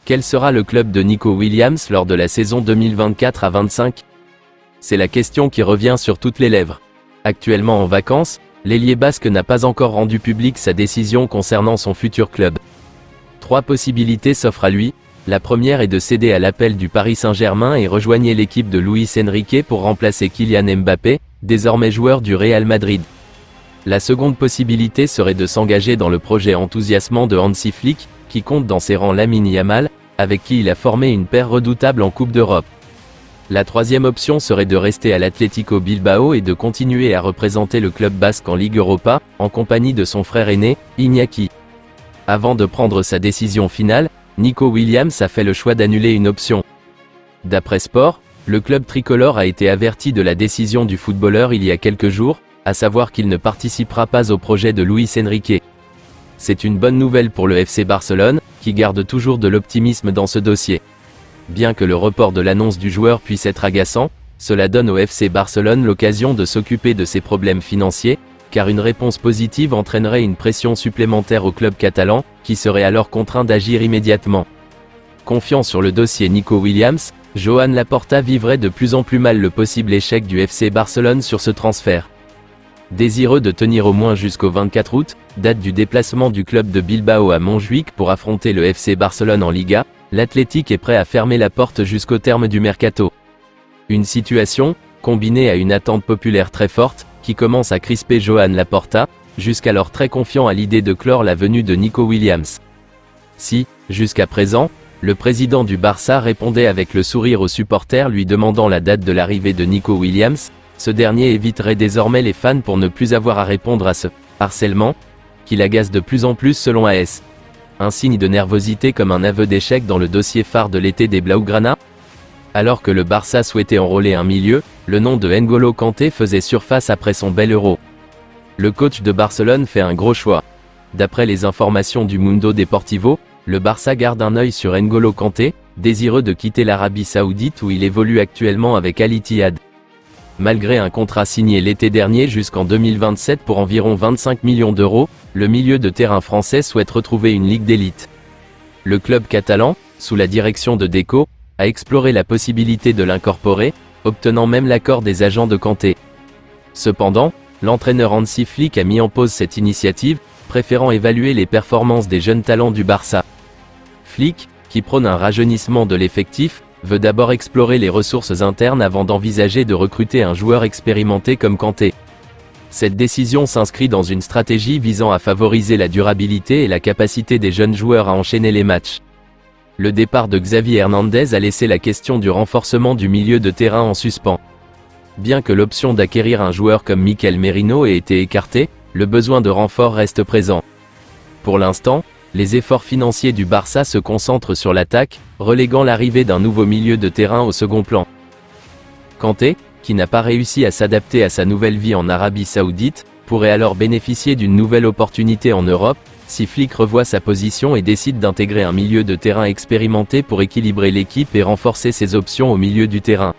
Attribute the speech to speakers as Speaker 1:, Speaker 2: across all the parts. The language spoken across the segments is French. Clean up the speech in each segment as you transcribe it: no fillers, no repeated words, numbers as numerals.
Speaker 1: Quel sera le club de Nico Williams lors de la saison 2024 à 25? C'est la question qui revient sur toutes les lèvres. Actuellement en vacances, l'ailier basque n'a pas encore rendu public sa décision concernant son futur club. 3 possibilités s'offrent à lui. La première est de céder à l'appel du Paris Saint-Germain et rejoigner l'équipe de Luis Enrique pour remplacer Kylian Mbappé, désormais joueur du Real Madrid. La seconde possibilité serait de s'engager dans le projet enthousiasmant de Hansi Flick, qui compte dans ses rangs Lamine Yamal, avec qui il a formé une paire redoutable en Coupe d'Europe. La troisième option serait de rester à l'Atlético Bilbao et de continuer à représenter le club basque en Ligue Europa, en compagnie de son frère aîné, Iñaki. Avant de prendre sa décision finale, Nico Williams a fait le choix d'annuler une option. D'après Sport, le club tricolore a été averti de la décision du footballeur il y a quelques jours, à savoir qu'il ne participera pas au projet de Luis Enrique. C'est une bonne nouvelle pour le FC Barcelone, qui garde toujours de l'optimisme dans ce dossier. Bien que le report de l'annonce du joueur puisse être agaçant, cela donne au FC Barcelone l'occasion de s'occuper de ses problèmes financiers, car une réponse positive entraînerait une pression supplémentaire au club catalan, qui serait alors contraint d'agir immédiatement. Confiant sur le dossier Nico Williams, Joan Laporta vivrait de plus en plus mal le possible échec du FC Barcelone sur ce transfert. Désireux de tenir au moins jusqu'au 24 août, date du déplacement du club de Bilbao à Montjuïc pour affronter le FC Barcelone en Liga, l'Athletic est prêt à fermer la porte jusqu'au terme du mercato. Une situation, combinée à une attente populaire très forte, qui commence à crisper Joan Laporta, jusqu'alors très confiant à l'idée de clore la venue de Nico Williams. Si, jusqu'à présent, le président du Barça répondait avec le sourire aux supporters lui demandant la date de l'arrivée de Nico Williams, ce dernier éviterait désormais les fans pour ne plus avoir à répondre à ce « harcèlement » qui l'agace de plus en plus selon AS. Un signe de nervosité comme un aveu d'échec dans le dossier phare de l'été des Blaugrana? Alors que le Barça souhaitait enrôler un milieu, le nom de N'Golo Kanté faisait surface après son bel Euro. Le coach de Barcelone fait un gros choix. D'après les informations du Mundo Deportivo, le Barça garde un œil sur N'Golo Kanté, désireux de quitter l'Arabie Saoudite où il évolue actuellement avec Al Ittihad. Malgré un contrat signé l'été dernier jusqu'en 2027 pour environ 25 millions d'euros, le milieu de terrain français souhaite retrouver une ligue d'élite. Le club catalan, sous la direction de Deco, a exploré la possibilité de l'incorporer, obtenant même l'accord des agents de Kanté. Cependant, l'entraîneur Hansi Flick a mis en pause cette initiative, préférant évaluer les performances des jeunes talents du Barça. Flick, qui prône un rajeunissement de l'effectif, veut d'abord explorer les ressources internes avant d'envisager de recruter un joueur expérimenté comme Kanté. Cette décision s'inscrit dans une stratégie visant à favoriser la durabilité et la capacité des jeunes joueurs à enchaîner les matchs. Le départ de Xavi Hernandez a laissé la question du renforcement du milieu de terrain en suspens. Bien que l'option d'acquérir un joueur comme Mikel Merino ait été écartée, le besoin de renfort reste présent. Pour l'instant, les efforts financiers du Barça se concentrent sur l'attaque, reléguant l'arrivée d'un nouveau milieu de terrain au second plan. Kanté, qui n'a pas réussi à s'adapter à sa nouvelle vie en Arabie Saoudite, pourrait alors bénéficier d'une nouvelle opportunité en Europe, si Flick revoit sa position et décide d'intégrer un milieu de terrain expérimenté pour équilibrer l'équipe et renforcer ses options au milieu du terrain.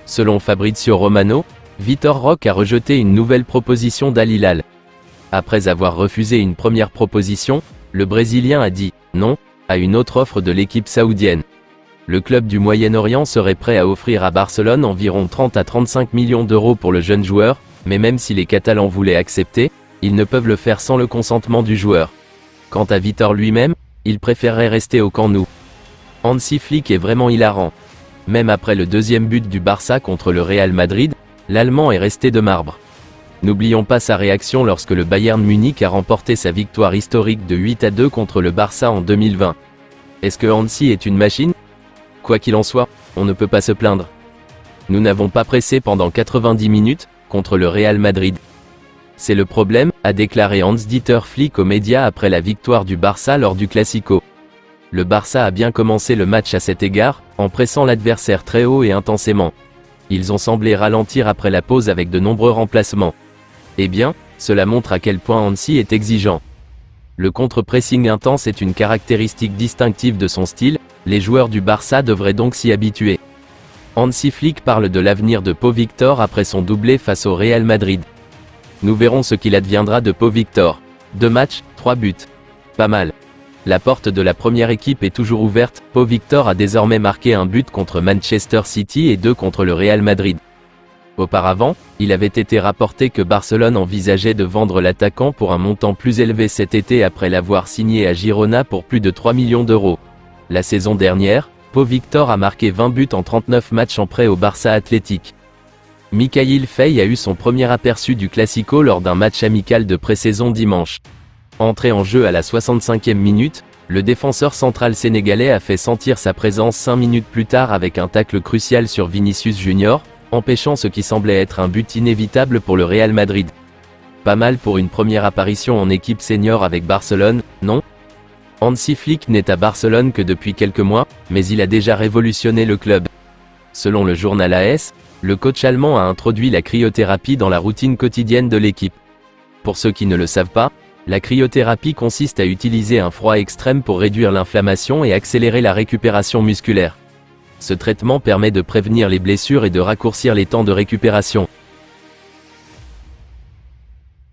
Speaker 1: Selon Fabrizio Romano, Vitor Roque a rejeté une nouvelle proposition d'Al Hilal. Après avoir refusé une première proposition, le Brésilien a dit « non » à une autre offre de l'équipe saoudienne. Le club du Moyen-Orient serait prêt à offrir à Barcelone environ 30 à 35 millions d'euros pour le jeune joueur, mais même si les Catalans voulaient accepter, ils ne peuvent le faire sans le consentement du joueur. Quant à Vitor lui-même, il préférerait rester au Camp Nou. Hansi Flick est vraiment hilarant. Même après le deuxième but du Barça contre le Real Madrid, l'Allemand est resté de marbre. N'oublions pas sa réaction lorsque le Bayern Munich a remporté sa victoire historique de 8-2 contre le Barça en 2020. Est-ce que Hansi est une machine? Quoi qu'il en soit, on ne peut pas se plaindre. Nous n'avons pas pressé pendant 90 minutes, contre le Real Madrid. C'est le problème, a déclaré Hans-Dieter Flick aux médias après la victoire du Barça lors du Classico. Le Barça a bien commencé le match à cet égard, en pressant l'adversaire très haut et intensément. Ils ont semblé ralentir après la pause avec de nombreux remplacements. Eh bien, cela montre à quel point Hansi est exigeant. Le contre-pressing intense est une caractéristique distinctive de son style, les joueurs du Barça devraient donc s'y habituer. Hansi Flick parle de l'avenir de Pau Victor après son doublé face au Real Madrid. Nous verrons ce qu'il adviendra de Pau Victor. 2 matchs, 3 buts. Pas mal. La porte de la première équipe est toujours ouverte. Pau Victor a désormais marqué un but contre Manchester City et 2 contre le Real Madrid. Auparavant, il avait été rapporté que Barcelone envisageait de vendre l'attaquant pour un montant plus élevé cet été après l'avoir signé à Girona pour plus de 3 millions d'euros. La saison dernière, Pau Victor a marqué 20 buts en 39 matchs en prêt au Barça Athletic. Mikayil Faye a eu son premier aperçu du Classico lors d'un match amical de pré-saison dimanche. Entré en jeu à la 65e minute, le défenseur central sénégalais a fait sentir sa présence 5 minutes plus tard avec un tacle crucial sur Vinicius Junior, empêchant ce qui semblait être un but inévitable pour le Real Madrid. Pas mal pour une première apparition en équipe senior avec Barcelone, non? Hansi Flick n'est à Barcelone que depuis quelques mois, mais il a déjà révolutionné le club. Selon le journal AS, le coach allemand a introduit la cryothérapie dans la routine quotidienne de l'équipe. Pour ceux qui ne le savent pas, la cryothérapie consiste à utiliser un froid extrême pour réduire l'inflammation et accélérer la récupération musculaire. Ce traitement permet de prévenir les blessures et de raccourcir les temps de récupération.